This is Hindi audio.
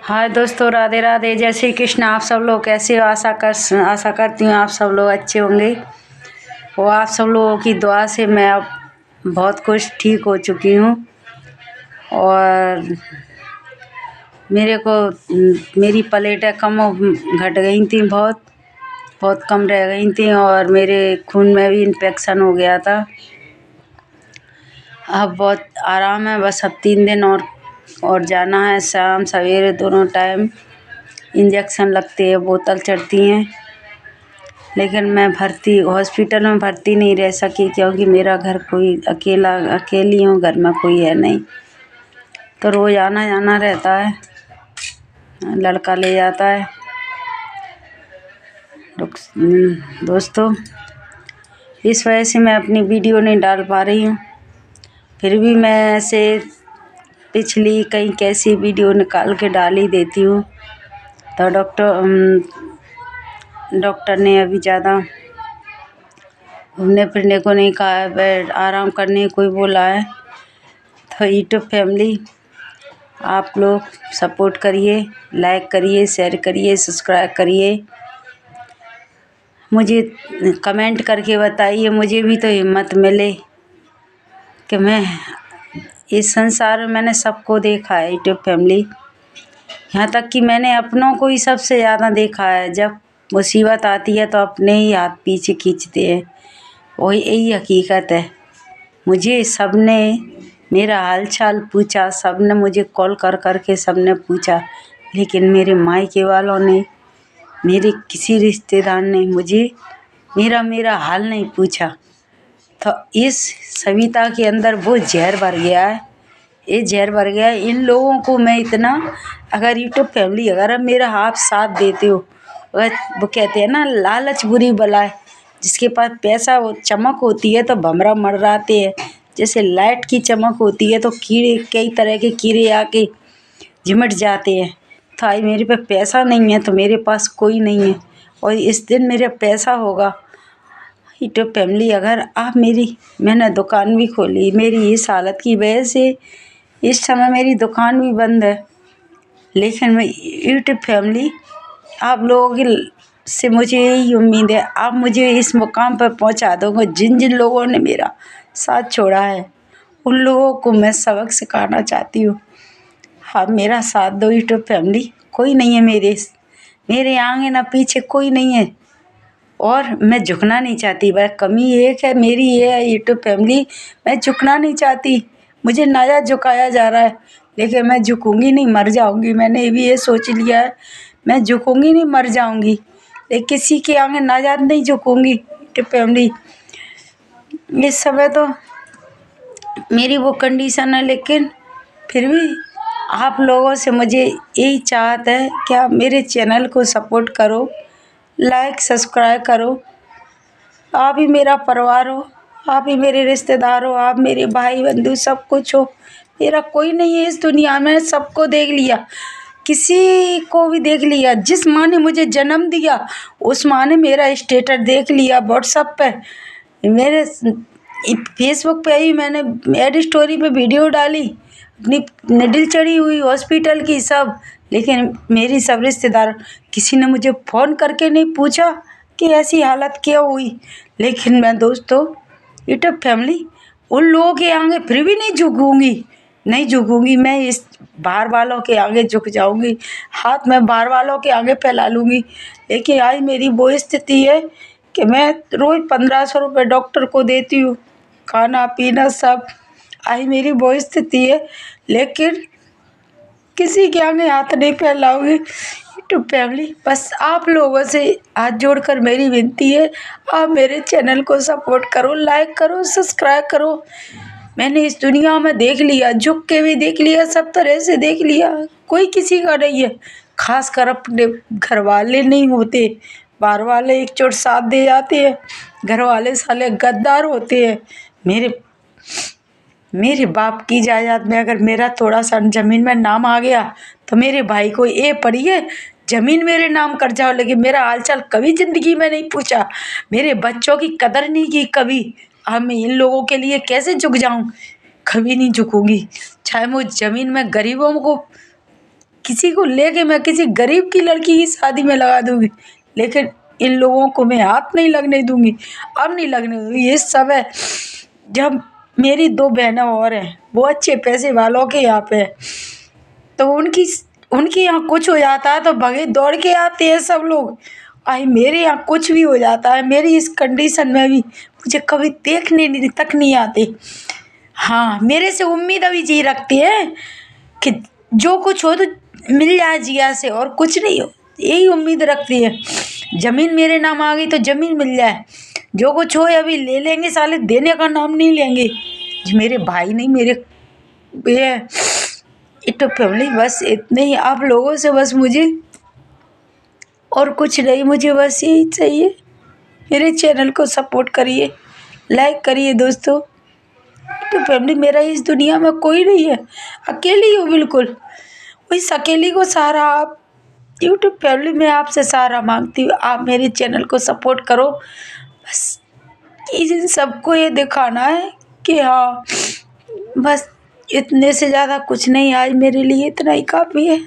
हाय दोस्तों, राधे राधे, जय श्री कृष्ण। आप सब लोग कैसे हो? आशा करती हूँ आप सब लोग अच्छे होंगे। वो आप सब लोगों की दुआ से मैं अब बहुत कुछ ठीक हो चुकी हूँ। और मेरे को मेरी प्लेटें कम घट गई थी, बहुत बहुत कम रह गई थी और मेरे खून में भी इन्फेक्शन हो गया था। अब बहुत आराम है। बस अब 3 दिन और जाना है। शाम सवेरे दोनों टाइम इंजेक्शन लगते हैं, बोतल चढ़ती हैं। लेकिन मैं हॉस्पिटल में भर्ती नहीं रह सकी क्योंकि मेरा घर कोई अकेली हूँ, घर में कोई है नहीं, तो रोज़ आना जाना रहता है। लड़का ले जाता है। दोस्तों, इस वजह से मैं अपनी वीडियो नहीं डाल पा रही हूँ। फिर भी मैं ऐसे पिछली कहीं कैसी वीडियो निकाल के डाल ही देती हूँ। तो डॉक्टर ने अभी ज़्यादा घूमने फिरने को नहीं कहा है, बेड आराम करने को ही बोला है। तो यूट्यूब फैमिली, आप लोग सपोर्ट करिए, लाइक करिए, शेयर करिए, सब्सक्राइब करिए। मुझे कमेंट करके बताइए, मुझे भी तो हिम्मत मिले कि मैं इस संसार में मैंने सबको देखा है। यूट्यूब फैमिली, यहाँ तक कि मैंने अपनों को ही सबसे ज़्यादा देखा है। जब मुसीबत आती है तो अपने ही हाथ पीछे खींचते हैं। वही यही हकीकत है। मुझे सबने मेरा हाल चाल पूछा, सबने मुझे कॉल कर के सबने पूछा, लेकिन मेरे मायके वालों ने, मेरे किसी रिश्तेदार ने मुझे मेरा हाल नहीं पूछा। तो इस सविता के अंदर वो जहर भर गया है। ये जहर भर गया है। इन लोगों को मैं इतना, अगर यूट्यूब फैमिली अगर अब मेरा आप साथ देते हो, वो कहते हैं ना, लालच बुरी बला है। जिसके पास पैसा चमक होती है तो भमरा मर्राते हैं। जैसे लाइट की चमक होती है तो कीड़े, कई तरह के कीड़े आके चिमट जाते हैं। तो आज मेरे पे पैसा नहीं है तो मेरे पास कोई नहीं है, और इस दिन मेरा पैसा होगा। यूट्यूब फैमिली, अगर आप मैंने दुकान भी खोली, मेरी इस हालत की वजह से इस समय मेरी दुकान भी बंद है। लेकिन मैं यूट्यूब फैमिली, आप लोगों की से मुझे यही उम्मीद है, आप मुझे इस मुकाम पर पहुंचा दोगे। जिन जिन लोगों ने मेरा साथ छोड़ा है उन लोगों को मैं सबक सिखाना चाहती हूँ। आप मेरा साथ दो यूट्यूब फैमिली। कोई नहीं है मेरे आगे ना पीछे, कोई नहीं है। और मैं झुकना नहीं चाहती। वह कमी एक है मेरी, ये है यूट्यूब फैमिली, मैं झुकना नहीं चाहती। मुझे नाजायज़ झुकाया जा रहा है, लेकिन मैं झुकूंगी नहीं, मर जाऊंगी। मैंने भी ये सोच लिया है, मैं झुकूंगी नहीं, मर जाऊंगी, लेकिन किसी के आगे नाजायज़ नहीं झुकूंगी। यूट्यूब फैमिली, इस समय तो मेरी वो कंडीशन है, लेकिन फिर भी आप लोगों से मुझे यही चाहत है कि आप मेरे चैनल को सपोर्ट करो, लाइक सब्सक्राइब करो। आप ही मेरा परिवार हो, आप ही मेरे रिश्तेदार हो, आप मेरे भाई बंधु सब कुछ हो। मेरा कोई नहीं है इस दुनिया में। सबको देख लिया, किसी को भी देख लिया। जिस माँ ने मुझे जन्म दिया उस माँ ने मेरा स्टेटस देख लिया व्हाट्सएप पे। मेरे फेसबुक पे ही मैंने एड स्टोरी पे वीडियो डाली, अपनी निडिल चढ़ी हुई हॉस्पिटल की सब। लेकिन मेरी सब रिश्तेदार, किसी ने मुझे फ़ोन करके नहीं पूछा कि ऐसी हालत क्यों हुई। लेकिन मैं दोस्तों, यूट्यूब फैमिली, उन लोगों के आगे फिर भी नहीं झुकूंगी। मैं इस बाहर वालों के आगे झुक जाऊंगी, हाथ में बाहर वालों के आगे फैला लूँगी। लेकिन आज मेरी वो स्थिति है कि मैं रोज़ 1500 रुपये डॉक्टर को देती हूँ, खाना पीना सब। आज मेरी वो स्थिति है, लेकिन किसी के आगे हाथ नहीं फैलाऊंगी। यूट्यूब फैमिली, बस आप लोगों से हाथ जोड़कर मेरी विनती है, आप मेरे चैनल को सपोर्ट करो, लाइक करो, सब्सक्राइब करो। मैंने इस दुनिया में देख लिया, झुक के भी देख लिया, सब तरह से देख लिया, कोई किसी का नहीं है। खासकर अपने घर वाले नहीं होते, बाहर वाले एक चोट साथ दे जाते हैं, घर वाले साले गद्दार होते हैं। मेरे बाप की जायदाद में अगर मेरा थोड़ा सा ज़मीन में नाम आ गया तो मेरे भाई को ये पढ़िए, ज़मीन मेरे नाम कर जाओ, लेकिन मेरा हालचाल कभी ज़िंदगी में नहीं पूछा, मेरे बच्चों की कदर नहीं की कभी। अब मैं इन लोगों के लिए कैसे झुक जाऊं? कभी नहीं झुकूंगी। चाहे वो ज़मीन में गरीबों को किसी को लेके मैं किसी गरीब की लड़की की शादी में लगा दूंगी, लेकिन इन लोगों को मैं हाथ नहीं लगने दूंगी, अब नहीं लगने दूंगी। ये सब है जब मेरी 2 बहनें और हैं, वो अच्छे पैसे वालों के यहाँ पे है, तो उनके यहाँ कुछ हो जाता है तो भगे दौड़ के आते हैं सब लोग। आई मेरे यहाँ कुछ भी हो जाता है, मेरी इस कंडीशन में भी मुझे कभी देखने तक नहीं आते। हाँ, मेरे से उम्मीद अभी जी रखती है कि जो कुछ हो तो मिल जाए जिया से, और कुछ नहीं हो, यही उम्मीद रखती है। ज़मीन मेरे नाम आ गई तो ज़मीन मिल जाए, जो कुछ हो अभी ले लेंगे, साले देने का नाम नहीं लेंगे। जो मेरे भाई नहीं, मेरे ये इट फैमिली, बस इतने ही आप लोगों से, बस मुझे और कुछ नहीं, मुझे बस यही चाहिए। मेरे चैनल को सपोर्ट करिए, लाइक करिए दोस्तों। तो फैमिली, मेरा इस दुनिया में कोई नहीं है, अकेली हूँ बिल्कुल। इस अकेली को सहारा आप यूट्यूब फैमिली में आपसे सहारा मांगती हूँ, आप मेरे चैनल को सपोर्ट करो। बस इन सबको ये दिखाना है कि हाँ, बस इतने से ज़्यादा कुछ नहीं, आज मेरे लिए इतना ही काफ़ी है।